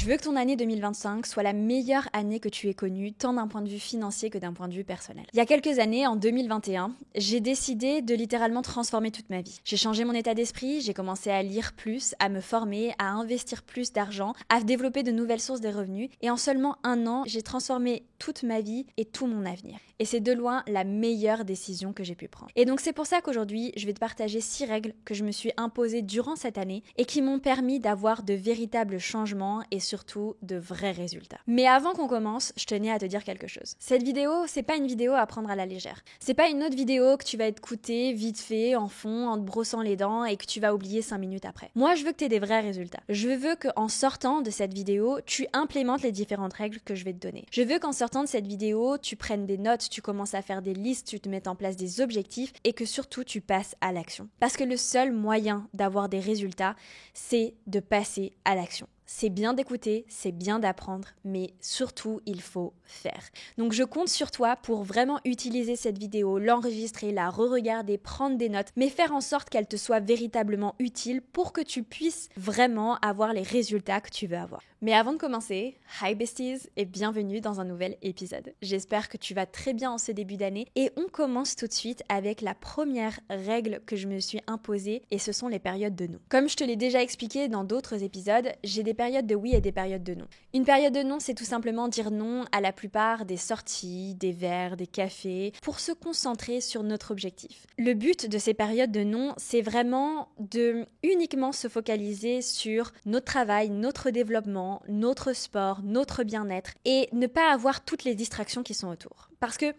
Je veux que ton année 2025 soit la meilleure année que tu aies connue, tant d'un point de vue financier que d'un point de vue personnel. Il y a quelques années, en 2021, j'ai décidé de littéralement transformer toute ma vie. J'ai changé mon état d'esprit, j'ai commencé à lire plus, à me former, à investir plus d'argent, à développer de nouvelles sources de revenus. Et en seulement un an, j'ai transformé toute ma vie et tout mon avenir. Et c'est de loin la meilleure décision que j'ai pu prendre. Et donc c'est pour ça qu'aujourd'hui, je vais te partager 6 règles que je me suis imposées durant cette année et qui m'ont permis d'avoir de véritables changements et surtout de vrais résultats. Mais avant qu'on commence, je tenais à te dire quelque chose. Cette vidéo, c'est pas une vidéo à prendre à la légère. C'est pas une autre vidéo que tu vas écouter vite fait, en fond, en te brossant les dents et que tu vas oublier 5 minutes après. Moi, je veux que tu aies des vrais résultats. Je veux qu'en sortant de cette vidéo, tu implémentes les différentes règles que je vais te donner. Je veux qu'en sortant de cette vidéo, tu prennes des notes, tu commences à faire des listes, tu te mettes en place des objectifs et que surtout tu passes à l'action. Parce que le seul moyen d'avoir des résultats, c'est de passer à l'action. C'est bien d'écouter, c'est bien d'apprendre, mais surtout, il faut faire. Donc je compte sur toi pour vraiment utiliser cette vidéo, l'enregistrer, la re-regarder, prendre des notes, mais faire en sorte qu'elle te soit véritablement utile pour que tu puisses vraiment avoir les résultats que tu veux avoir. Mais avant de commencer, hi besties et bienvenue dans un nouvel épisode. J'espère que tu vas très bien en ce début d'année et on commence tout de suite avec la première règle que je me suis imposée et ce sont les périodes de non. Comme je te l'ai déjà expliqué dans d'autres épisodes, j'ai des périodes de oui et des périodes de non. Une période de non, c'est tout simplement dire non à la plupart des sorties, des verres, des cafés, pour se concentrer sur notre objectif. Le but de ces périodes de non, c'est vraiment de uniquement se focaliser sur notre travail, notre développement, notre sport, notre bien-être et ne pas avoir toutes les distractions qui sont autour. Parce que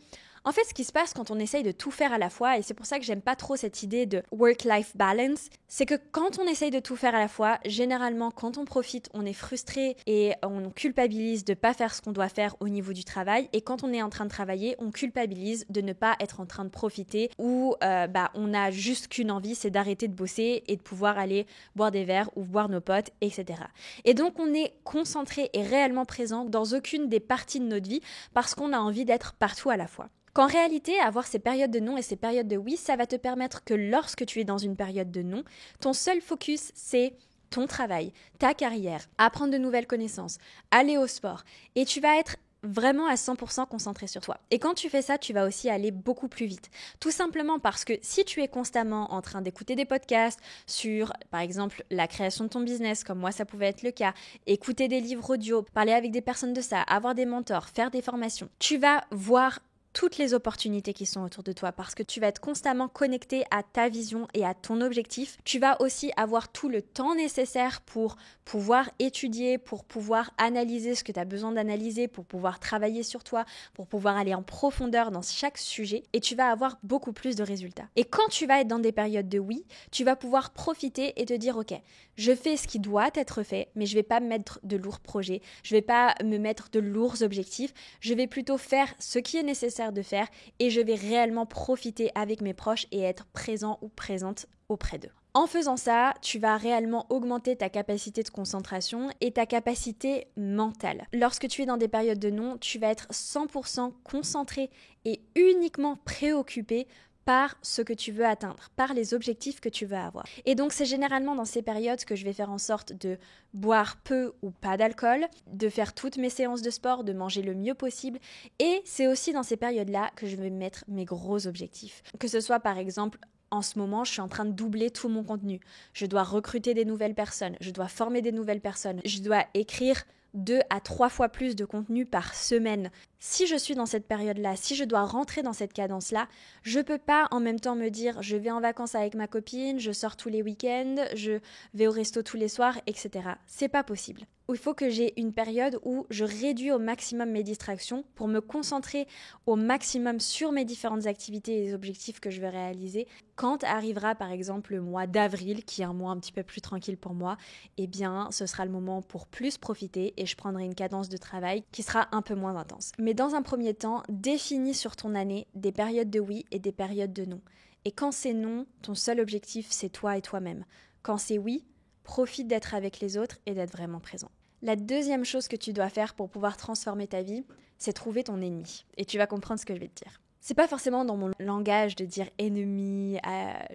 en fait, ce qui se passe quand on essaye de tout faire à la fois, et c'est pour ça que j'aime pas trop cette idée de work-life balance, c'est que quand on essaye de tout faire à la fois, généralement, quand on profite, on est frustré et on culpabilise de pas faire ce qu'on doit faire au niveau du travail. Et quand on est en train de travailler, on culpabilise de ne pas être en train de profiter ou on a juste qu'une envie, c'est d'arrêter de bosser et de pouvoir aller boire des verres ou voir nos potes, etc. Et donc, on est concentré et réellement présent dans aucune des parties de notre vie parce qu'on a envie d'être partout à la fois. Qu'en réalité, avoir ces périodes de non et ces périodes de oui, ça va te permettre que lorsque tu es dans une période de non, ton seul focus, c'est ton travail, ta carrière, apprendre de nouvelles connaissances, aller au sport. Et tu vas être vraiment à 100% concentré sur toi. Et quand tu fais ça, tu vas aussi aller beaucoup plus vite. Tout simplement parce que si tu es constamment en train d'écouter des podcasts sur, par exemple, la création de ton business, comme moi ça pouvait être le cas, écouter des livres audio, parler avec des personnes de ça, avoir des mentors, faire des formations, tu vas voir toutes les opportunités qui sont autour de toi parce que tu vas être constamment connecté à ta vision et à ton objectif. Tu vas aussi avoir tout le temps nécessaire pour pouvoir étudier, pour pouvoir analyser ce que tu as besoin d'analyser, pour pouvoir travailler sur toi, pour pouvoir aller en profondeur dans chaque sujet et tu vas avoir beaucoup plus de résultats. Et quand tu vas être dans des périodes de oui, tu vas pouvoir profiter et te dire ok, je fais ce qui doit être fait, mais je vais pas me mettre de lourds projets, je vais pas me mettre de lourds objectifs, je vais plutôt faire ce qui est nécessaire de faire et je vais réellement profiter avec mes proches et être présent ou présente auprès d'eux. En faisant ça, tu vas réellement augmenter ta capacité de concentration et ta capacité mentale. Lorsque tu es dans des périodes de non, tu vas être 100% concentré et uniquement préoccupé par ce que tu veux atteindre, par les objectifs que tu veux avoir. Et donc c'est généralement dans ces périodes que je vais faire en sorte de boire peu ou pas d'alcool, de faire toutes mes séances de sport, de manger le mieux possible. Et c'est aussi dans ces périodes-là que je vais mettre mes gros objectifs. Que ce soit par exemple en ce moment, je suis en train de doubler tout mon contenu. Je dois recruter des nouvelles personnes, je dois former des nouvelles personnes, je dois écrire 2 à 3 fois plus de contenu par semaine. Si je suis dans cette période-là, si je dois rentrer dans cette cadence-là, je peux pas en même temps me dire je vais en vacances avec ma copine, je sors tous les week-ends, je vais au resto tous les soirs, etc. C'est pas possible. Il faut que j'ai une période où je réduis au maximum mes distractions pour me concentrer au maximum sur mes différentes activités et les objectifs que je veux réaliser. Quand arrivera par exemple le mois d'avril, qui est un mois un petit peu plus tranquille pour moi, eh bien ce sera le moment pour plus profiter et je prendrai une cadence de travail qui sera un peu moins intense. Mais dans un premier temps, définis sur ton année des périodes de oui et des périodes de non. Et quand c'est non, ton seul objectif c'est toi et toi-même. Quand c'est oui, profite d'être avec les autres et d'être vraiment présent. La deuxième chose que tu dois faire pour pouvoir transformer ta vie, c'est trouver ton ennemi. Et tu vas comprendre ce que je vais te dire. C'est pas forcément dans mon langage de dire ennemi,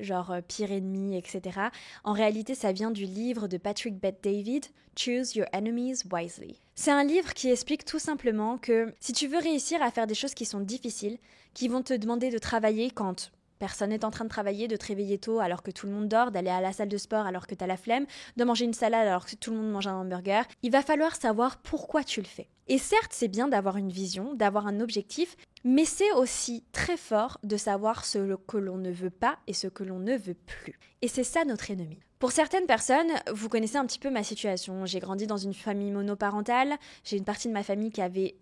genre pire ennemi, etc. En réalité, ça vient du livre de Patrick Bet-David, Choose Your Enemies Wisely. C'est un livre qui explique tout simplement que si tu veux réussir à faire des choses qui sont difficiles, qui vont te demander de travailler quand personne n'est en train de travailler, de te réveiller tôt alors que tout le monde dort, d'aller à la salle de sport alors que t'as la flemme, de manger une salade alors que tout le monde mange un hamburger, il va falloir savoir pourquoi tu le fais. Et certes, c'est bien d'avoir une vision, d'avoir un objectif, mais c'est aussi très fort de savoir ce que l'on ne veut pas et ce que l'on ne veut plus. Et c'est ça notre ennemi. Pour certaines personnes, vous connaissez un petit peu ma situation. J'ai grandi dans une famille monoparentale, j'ai une partie de ma famille qui avait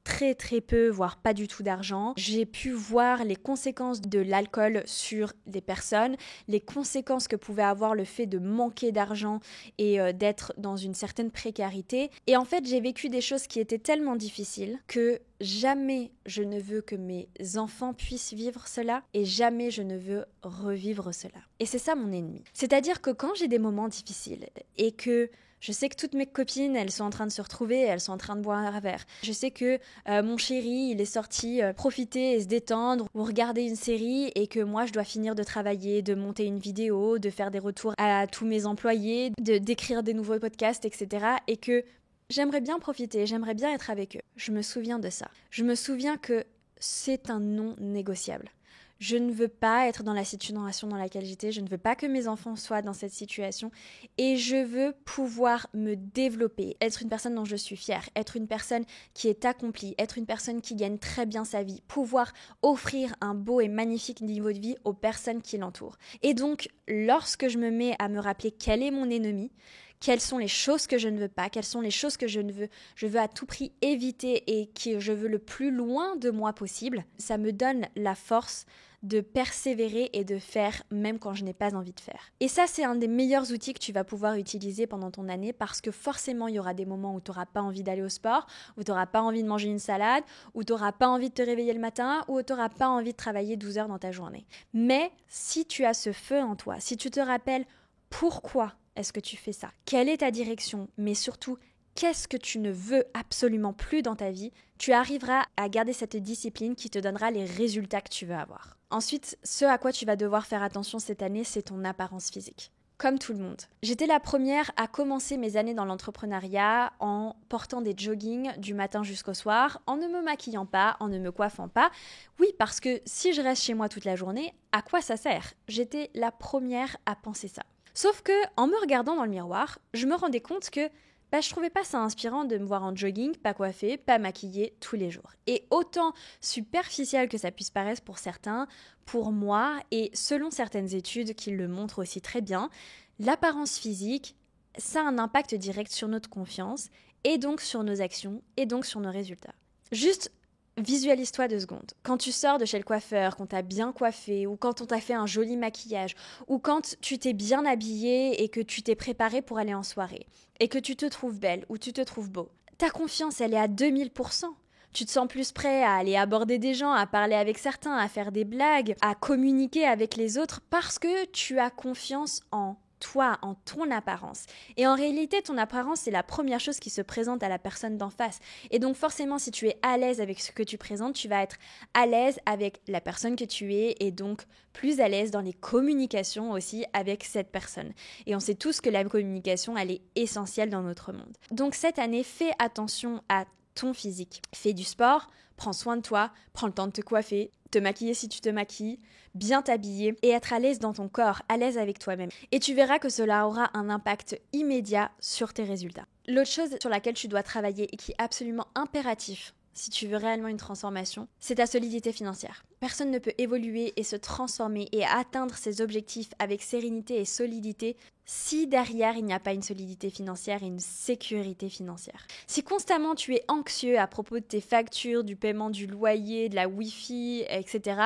très peu, voire pas du tout d'argent. J'ai pu voir les conséquences de l'alcool sur des personnes, les conséquences que pouvait avoir le fait de manquer d'argent et d'être dans une certaine précarité. Et en fait, j'ai vécu des choses qui étaient tellement difficiles que jamais je ne veux que mes enfants puissent vivre cela et jamais je ne veux revivre cela. Et c'est ça mon ennemi. C'est-à-dire que quand j'ai des moments difficiles et que je sais que toutes mes copines, elles sont en train de se retrouver, elles sont en train de boire un verre. Je sais que mon chéri, il est sorti profiter et se détendre ou regarder une série et que moi, je dois finir de travailler, de monter une vidéo, de faire des retours à tous mes employés, d'écrire des nouveaux podcasts, etc. Et que j'aimerais bien profiter, j'aimerais bien être avec eux. Je me souviens de ça. Je me souviens que c'est un non négociable. Je ne veux pas être dans la situation dans laquelle j'étais, je ne veux pas que mes enfants soient dans cette situation et je veux pouvoir me développer, être une personne dont je suis fière, être une personne qui est accomplie, être une personne qui gagne très bien sa vie, pouvoir offrir un beau et magnifique niveau de vie aux personnes qui l'entourent. Et donc, lorsque je me mets à me rappeler quel est mon ennemi, quelles sont les choses que je ne veux pas, quelles sont les choses que je veux à tout prix éviter et que je veux le plus loin de moi possible, ça me donne la force de persévérer et de faire même quand je n'ai pas envie de faire. Et ça, c'est un des meilleurs outils que tu vas pouvoir utiliser pendant ton année parce que forcément, il y aura des moments où tu n'auras pas envie d'aller au sport, où tu n'auras pas envie de manger une salade, où tu n'auras pas envie de te réveiller le matin, où tu n'auras pas envie de travailler 12 heures dans ta journée. Mais si tu as ce feu en toi, si tu te rappelles pourquoi est-ce que tu fais ça, quelle est ta direction, mais surtout, qu'est-ce que tu ne veux absolument plus dans ta vie, tu arriveras à garder cette discipline qui te donnera les résultats que tu veux avoir. Ensuite, ce à quoi tu vas devoir faire attention cette année, c'est ton apparence physique. Comme tout le monde. J'étais la première à commencer mes années dans l'entrepreneuriat en portant des joggings du matin jusqu'au soir, en ne me maquillant pas, en ne me coiffant pas. Oui, parce que si je reste chez moi toute la journée, à quoi ça sert ? J'étais la première à penser ça. Sauf que, en me regardant dans le miroir, je me rendais compte que je trouvais pas ça inspirant de me voir en jogging, pas coiffée, pas maquillée tous les jours. Et autant superficiel que ça puisse paraître pour certains, pour moi, et selon certaines études qui le montrent aussi très bien, l'apparence physique, ça a un impact direct sur notre confiance, et donc sur nos actions, et donc sur nos résultats. Juste visualise-toi 2 secondes. Quand tu sors de chez le coiffeur, qu'on t'a bien coiffé, ou quand on t'a fait un joli maquillage, ou quand tu t'es bien habillé et que tu t'es préparé pour aller en soirée, et que tu te trouves belle ou tu te trouves beau, ta confiance, elle est à 2000%. Tu te sens plus prêt à aller aborder des gens, à parler avec certains, à faire des blagues, à communiquer avec les autres parce que tu as confiance en toi, en ton apparence. Et en réalité, ton apparence, c'est la première chose qui se présente à la personne d'en face. Et donc forcément, si tu es à l'aise avec ce que tu présentes, tu vas être à l'aise avec la personne que tu es et donc plus à l'aise dans les communications aussi avec cette personne. Et on sait tous que la communication, elle est essentielle dans notre monde. Donc cette année, fais attention à ton physique. Fais du sport, prends soin de toi, prends le temps de te coiffer, te maquiller si tu te maquilles, bien t'habiller et être à l'aise dans ton corps, à l'aise avec toi-même. Et tu verras que cela aura un impact immédiat sur tes résultats. L'autre chose sur laquelle tu dois travailler et qui est absolument impératif si tu veux réellement une transformation, c'est ta solidité financière. Personne ne peut évoluer et se transformer et atteindre ses objectifs avec sérénité et solidité si derrière il n'y a pas une solidité financière et une sécurité financière. Si constamment tu es anxieux à propos de tes factures, du paiement du loyer, de la Wi-Fi, etc.,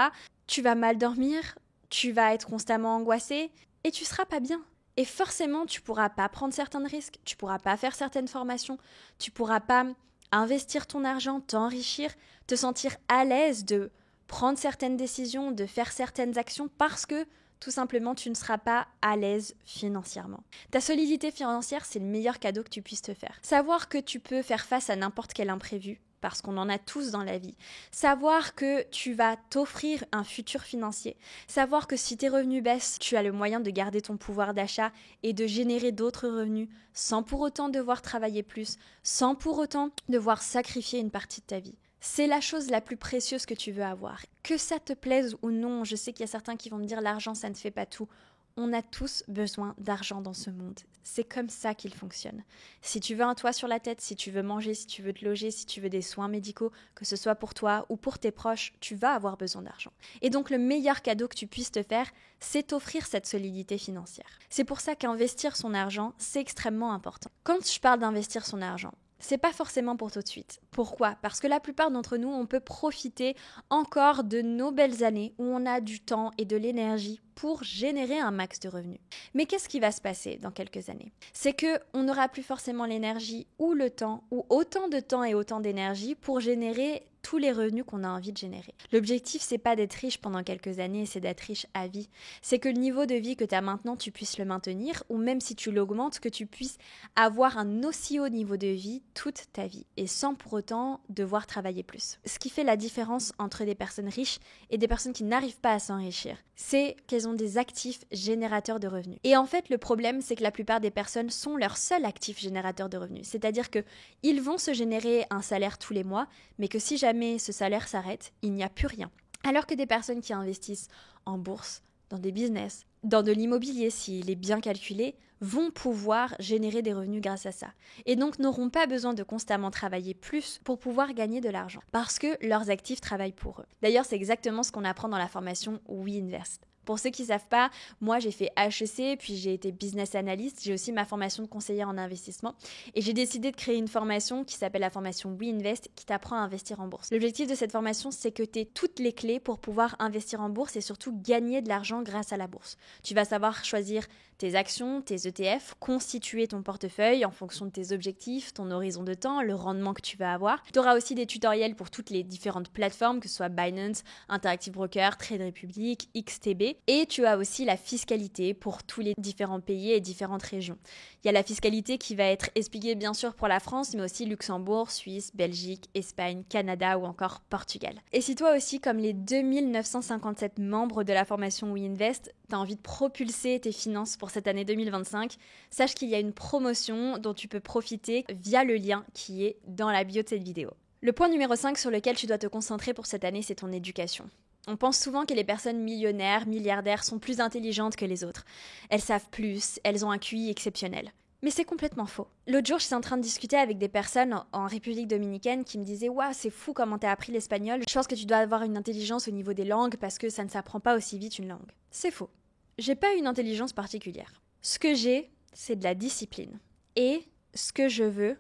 tu vas mal dormir, tu vas être constamment angoissé et tu seras pas bien. Et forcément, tu pourras pas prendre certains risques, tu pourras pas faire certaines formations, tu pourras pas investir ton argent, t'enrichir, te sentir à l'aise de prendre certaines décisions, de faire certaines actions parce que tout simplement tu ne seras pas à l'aise financièrement. Ta solidité financière, c'est le meilleur cadeau que tu puisses te faire. Savoir que tu peux faire face à n'importe quel imprévu, parce qu'on en a tous dans la vie. Savoir que tu vas t'offrir un futur financier. Savoir que si tes revenus baissent, tu as le moyen de garder ton pouvoir d'achat et de générer d'autres revenus sans pour autant devoir travailler plus, sans pour autant devoir sacrifier une partie de ta vie. C'est la chose la plus précieuse que tu veux avoir. Que ça te plaise ou non, je sais qu'il y a certains qui vont me dire l'argent ça ne fait pas tout. On a tous besoin d'argent dans ce monde. C'est comme ça qu'il fonctionne. Si tu veux un toit sur la tête, si tu veux manger, si tu veux te loger, si tu veux des soins médicaux, que ce soit pour toi ou pour tes proches, tu vas avoir besoin d'argent. Et donc le meilleur cadeau que tu puisses te faire, c'est t'offrir cette solidité financière. C'est pour ça qu'investir son argent, c'est extrêmement important. Quand je parle d'investir son argent, c'est pas forcément pour tout de suite. Pourquoi ? Parce que la plupart d'entre nous, on peut profiter encore de nos belles années où on a du temps et de l'énergie pour générer un max de revenus. Mais qu'est-ce qui va se passer dans quelques années ? C'est qu'on n'aura plus forcément l'énergie ou le temps, ou autant de temps et autant d'énergie pour générer tous les revenus qu'on a envie de générer. L'objectif, c'est pas d'être riche pendant quelques années, c'est d'être riche à vie. C'est que le niveau de vie que tu as maintenant, tu puisses le maintenir, ou même si tu l'augmentes, que tu puisses avoir un aussi haut niveau de vie toute ta vie, et sans pour autant devoir travailler plus. Ce qui fait la différence entre des personnes riches et des personnes qui n'arrivent pas à s'enrichir, c'est qu'elles ont des actifs générateurs de revenus. Et en fait, le problème, c'est que la plupart des personnes sont leur seul actif générateur de revenus. C'est-à-dire qu'ils vont se générer un salaire tous les mois, mais que si jamais ce salaire s'arrête, il n'y a plus rien. Alors que des personnes qui investissent en bourse, dans des business, dans de l'immobilier, s'il est bien calculé, vont pouvoir générer des revenus grâce à ça. Et donc n'auront pas besoin de constamment travailler plus pour pouvoir gagner de l'argent, parce que leurs actifs travaillent pour eux. D'ailleurs, c'est exactement ce qu'on apprend dans la formation WeInvest. Pour ceux qui ne savent pas, moi j'ai fait HEC, puis j'ai été business analyst, j'ai aussi ma formation de conseillère en investissement et j'ai décidé de créer une formation qui s'appelle la formation WeInvest qui t'apprend à investir en bourse. L'objectif de cette formation, c'est que tu aies toutes les clés pour pouvoir investir en bourse et surtout gagner de l'argent grâce à la bourse. Tu vas savoir choisir tes actions, tes ETF, constituer ton portefeuille en fonction de tes objectifs, ton horizon de temps, le rendement que tu vas avoir. Tu auras aussi des tutoriels pour toutes les différentes plateformes, que ce soit Binance, Interactive Broker, Trade Republic, XTB. Et tu as aussi la fiscalité pour tous les différents pays et différentes régions. Il y a la fiscalité qui va être expliquée bien sûr pour la France, mais aussi Luxembourg, Suisse, Belgique, Espagne, Canada ou encore Portugal. Et si toi aussi, comme les 2957 membres de la formation WeInvest, tu as envie de propulser tes finances pour cette année 2025, sache qu'il y a une promotion dont tu peux profiter via le lien qui est dans la bio de cette vidéo. Le point numéro 5 sur lequel tu dois te concentrer pour cette année, c'est ton éducation. On pense souvent que les personnes millionnaires, milliardaires sont plus intelligentes que les autres. Elles savent plus, elles ont un QI exceptionnel. Mais c'est complètement faux. L'autre jour, j'étais en train de discuter avec des personnes en République dominicaine qui me disaient « Waouh, c'est fou comment t'as appris l'espagnol. Je pense que tu dois avoir une intelligence au niveau des langues parce que ça ne s'apprend pas aussi vite une langue. » C'est faux. J'ai pas une intelligence particulière. Ce que j'ai, c'est de la discipline. Et ce que je veux,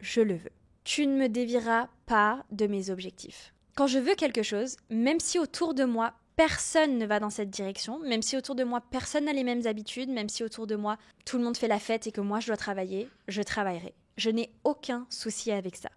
je le veux. Tu ne me dévieras pas de mes objectifs. Quand je veux quelque chose, même si autour de moi, personne ne va dans cette direction, même si autour de moi, personne n'a les mêmes habitudes, même si autour de moi, tout le monde fait la fête et que moi, je dois travailler, je travaillerai. Je n'ai aucun souci avec ça.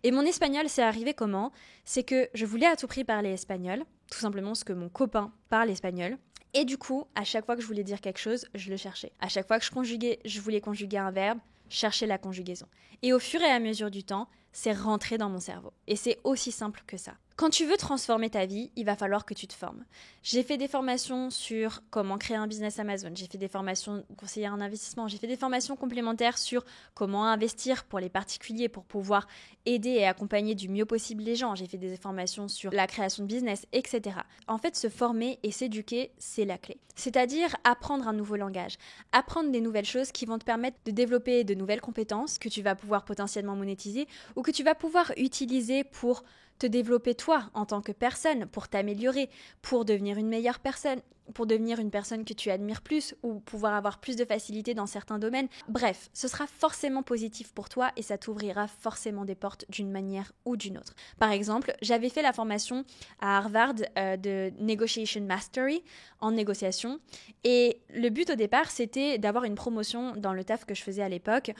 Et mon espagnol, c'est arrivé comment ? C'est que je voulais à tout prix parler espagnol, tout simplement parce que mon copain parle espagnol. Et du coup, à chaque fois que je voulais dire quelque chose, je le cherchais. À chaque fois que je voulais conjuguer un verbe, chercher la conjugaison. Et au fur et à mesure du temps, c'est rentré dans mon cerveau. Et c'est aussi simple que ça. Quand tu veux transformer ta vie, il va falloir que tu te formes. J'ai fait des formations sur comment créer un business Amazon, j'ai fait des formations conseillères en investissement, j'ai fait des formations complémentaires sur comment investir pour les particuliers, pour pouvoir aider et accompagner du mieux possible les gens. J'ai fait des formations sur la création de business, etc. En fait, se former et s'éduquer, c'est la clé. C'est-à-dire apprendre un nouveau langage, apprendre des nouvelles choses qui vont te permettre de développer de nouvelles compétences que tu vas pouvoir potentiellement monétiser ou que tu vas pouvoir utiliser pour te développer toi en tant que personne, pour t'améliorer, pour devenir une meilleure personne, pour devenir une personne que tu admires plus ou pouvoir avoir plus de facilité dans certains domaines. Bref, ce sera forcément positif pour toi et ça t'ouvrira forcément des portes d'une manière ou d'une autre. Par exemple, j'avais fait la formation à Harvard de Negotiation Mastery en négociation et le but au départ, c'était d'avoir une promotion dans le taf que je faisais à l'époque,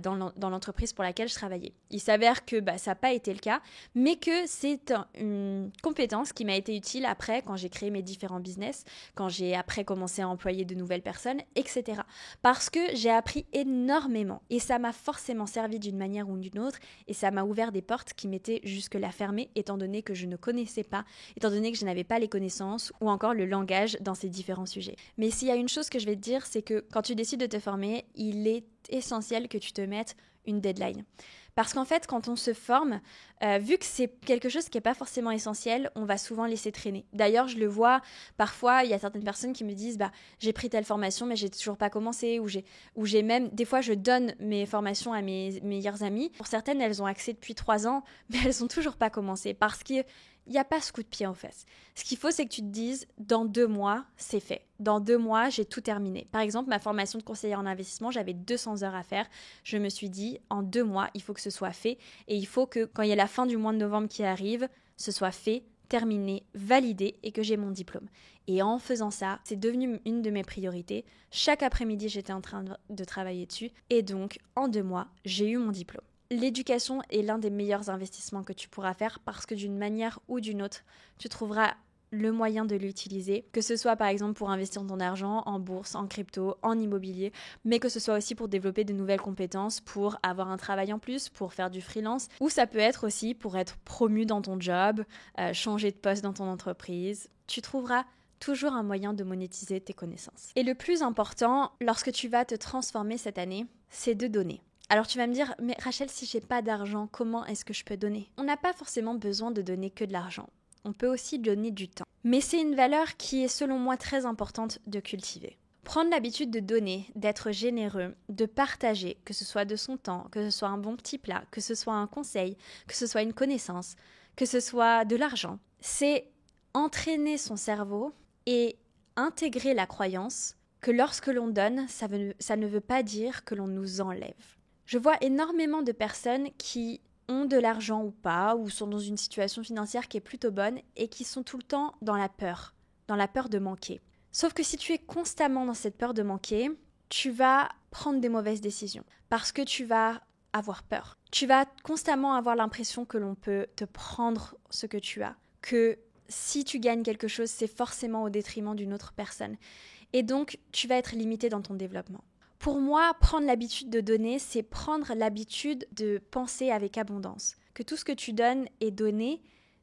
dans l'entreprise pour laquelle je travaillais. Il s'avère que ça n'a pas été le cas, mais que que c'est une compétence qui m'a été utile après quand j'ai créé mes différents business, quand j'ai après commencé à employer de nouvelles personnes, etc. Parce que j'ai appris énormément et ça m'a forcément servi d'une manière ou d'une autre et ça m'a ouvert des portes qui m'étaient jusque-là fermées étant donné que je ne connaissais pas, étant donné que je n'avais pas les connaissances ou encore le langage dans ces différents sujets. Mais s'il y a une chose que je vais te dire, c'est que quand tu décides de te former, il est essentiel que tu te mettes une deadline. Parce qu'en fait, quand on se forme, vu que c'est quelque chose qui n'est pas forcément essentiel, on va souvent laisser traîner. D'ailleurs, je le vois, parfois, il y a certaines personnes qui me disent « j'ai pris telle formation, mais j'ai toujours pas commencé » ou j'ai même, des fois, je donne mes formations à mes meilleures amies. Pour certaines, elles ont accès depuis 3 ans, mais elles n'ont toujours pas commencé parce qu'il n'y a pas ce coup de pied en face. Ce qu'il faut, c'est que tu te dises « dans 2 mois, c'est fait. Dans 2 mois, j'ai tout terminé. » Par exemple, ma formation de conseillère en investissement, j'avais 200 heures à faire. Je me suis dit « en 2 mois, il faut que ce soit fait. » Et il faut que, quand il y a la fin du mois de novembre qui arrive, ce soit fait, terminé, validé et que j'ai mon diplôme. Et en faisant ça, c'est devenu une de mes priorités. Chaque après-midi, j'étais en train de travailler dessus. Et donc, en 2 mois, j'ai eu mon diplôme. L'éducation est l'un des meilleurs investissements que tu pourras faire parce que d'une manière ou d'une autre, tu trouveras le moyen de l'utiliser, que ce soit par exemple pour investir ton argent en bourse, en crypto, en immobilier, mais que ce soit aussi pour développer de nouvelles compétences, pour avoir un travail en plus, pour faire du freelance, ou ça peut être aussi pour être promu dans ton job, changer de poste dans ton entreprise. Tu trouveras toujours un moyen de monétiser tes connaissances. Et le plus important, lorsque tu vas te transformer cette année, c'est de donner. Alors tu vas me dire, mais Rachel, si j'ai pas d'argent, comment est-ce que je peux donner ? On n'a pas forcément besoin de donner que de l'argent. On peut aussi donner du temps. Mais c'est une valeur qui est selon moi très importante de cultiver. Prendre l'habitude de donner, d'être généreux, de partager, que ce soit de son temps, que ce soit un bon petit plat, que ce soit un conseil, que ce soit une connaissance, que ce soit de l'argent, c'est entraîner son cerveau et intégrer la croyance que lorsque l'on donne, ça ne veut pas dire que l'on nous enlève. Je vois énormément de personnes qui ont de l'argent ou pas, ou sont dans une situation financière qui est plutôt bonne et qui sont tout le temps dans la peur de manquer. Sauf que si tu es constamment dans cette peur de manquer, tu vas prendre des mauvaises décisions parce que tu vas avoir peur. Tu vas constamment avoir l'impression que l'on peut te prendre ce que tu as, que si tu gagnes quelque chose, c'est forcément au détriment d'une autre personne. Et donc, tu vas être limité dans ton développement. Pour moi, prendre l'habitude de donner, c'est prendre l'habitude de penser avec abondance. Que tout ce que tu donnes est donné,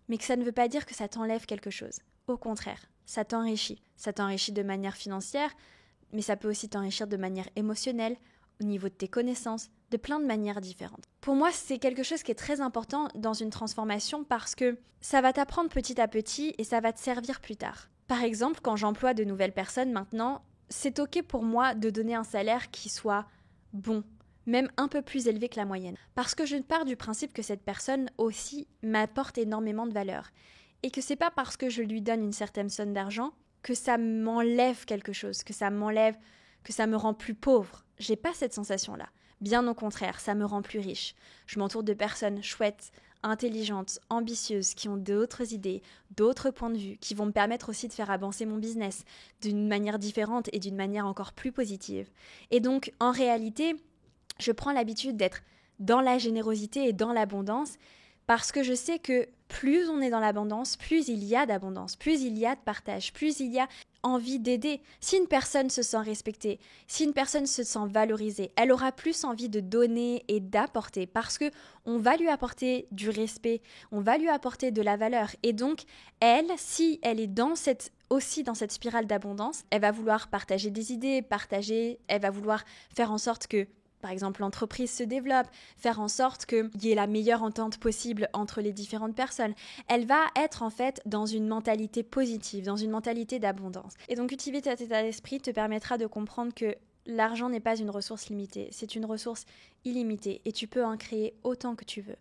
mais que ça ne veut pas dire que ça t'enlève quelque chose. Au contraire, ça t'enrichit. Ça t'enrichit de manière financière, mais ça peut aussi t'enrichir de manière émotionnelle, au niveau de tes connaissances, de plein de manières différentes. Pour moi, c'est quelque chose qui est très important dans une transformation parce que ça va t'apprendre petit à petit et ça va te servir plus tard. Par exemple, quand j'emploie de nouvelles personnes maintenant, c'est ok pour moi de donner un salaire qui soit bon, même un peu plus élevé que la moyenne. Parce que je pars du principe que cette personne aussi m'apporte énormément de valeur. Et que c'est pas parce que je lui donne une certaine somme d'argent que ça m'enlève quelque chose, que ça me rend plus pauvre. J'ai pas cette sensation-là. Bien au contraire, ça me rend plus riche. Je m'entoure de personnes chouettes, intelligentes, ambitieuses, qui ont d'autres idées, d'autres points de vue, qui vont me permettre aussi de faire avancer mon business d'une manière différente et d'une manière encore plus positive. Et donc, en réalité, je prends l'habitude d'être dans la générosité et dans l'abondance parce que je sais que plus on est dans l'abondance, plus il y a d'abondance, plus il y a de partage, plus il y a envie d'aider. Si une personne se sent respectée, si une personne se sent valorisée, elle aura plus envie de donner et d'apporter parce que on va lui apporter du respect, on va lui apporter de la valeur. Et donc, elle, si elle est aussi dans cette spirale d'abondance, elle va vouloir partager des idées, elle va vouloir faire en sorte que par exemple, l'entreprise se développe, faire en sorte qu'il y ait la meilleure entente possible entre les différentes personnes. Elle va être en fait dans une mentalité positive, dans une mentalité d'abondance. Et donc, cultiver cet état d'esprit te permettra de comprendre que l'argent n'est pas une ressource limitée, c'est une ressource illimitée et tu peux en créer autant que tu veux.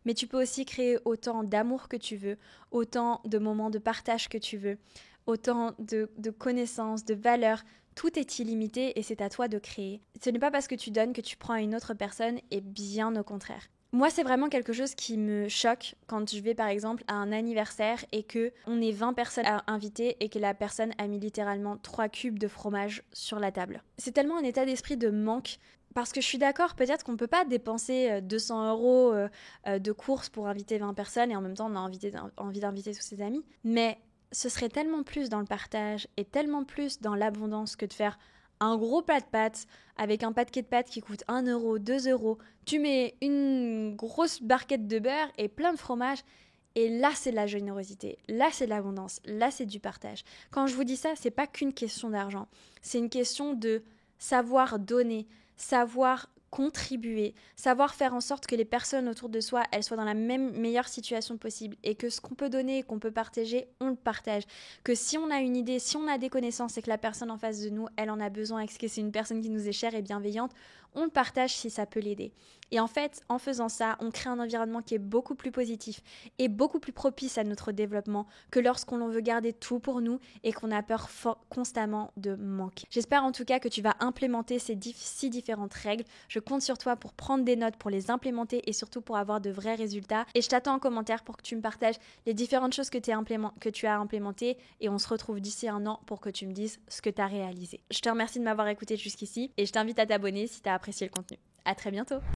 Mais tu peux aussi créer autant d'amour que tu veux, autant de moments de partage que tu veux, autant de connaissances, de valeurs. Tout est illimité et c'est à toi de créer. Ce n'est pas parce que tu donnes que tu prends à une autre personne et bien au contraire. Moi, c'est vraiment quelque chose qui me choque quand je vais par exemple à un anniversaire et qu'on est 20 personnes à inviter et que la personne a mis littéralement 3 cubes de fromage sur la table. C'est tellement un état d'esprit de manque Parce que je suis d'accord, peut-être qu'on ne peut pas dépenser 200 euros de courses pour inviter 20 personnes et en même temps on a envie d'inviter tous ses amis. Mais ce serait tellement plus dans le partage et tellement plus dans l'abondance que de faire un gros plat de pâtes avec un paquet de pâtes qui coûte 1 euro, 2 euros. Tu mets une grosse barquette de beurre et plein de fromage. Et là, c'est de la générosité, là, c'est de l'abondance, là, c'est du partage. Quand je vous dis ça, c'est pas qu'une question d'argent, c'est une question de savoir donner, savoir contribuer, savoir faire en sorte que les personnes autour de soi, elles soient dans la même meilleure situation possible et que ce qu'on peut donner et qu'on peut partager, on le partage. Que si on a une idée, si on a des connaissances et que la personne en face de nous, elle en a besoin et que c'est une personne qui nous est chère et bienveillante, on le partage si ça peut l'aider. Et en fait, en faisant ça, on crée un environnement qui est beaucoup plus positif et beaucoup plus propice à notre développement que lorsqu'on veut garder tout pour nous et qu'on a peur constamment de manquer. J'espère en tout cas que tu vas implémenter ces 6 différentes règles. Je compte sur toi pour prendre des notes, pour les implémenter et surtout pour avoir de vrais résultats. Et je t'attends en commentaire pour que tu me partages les différentes choses que tu as implémentées et on se retrouve d'ici un an pour que tu me dises ce que tu as réalisé. Je te remercie de m'avoir écouté jusqu'ici et je t'invite à t'abonner si tu as apprécié le contenu. À très bientôt!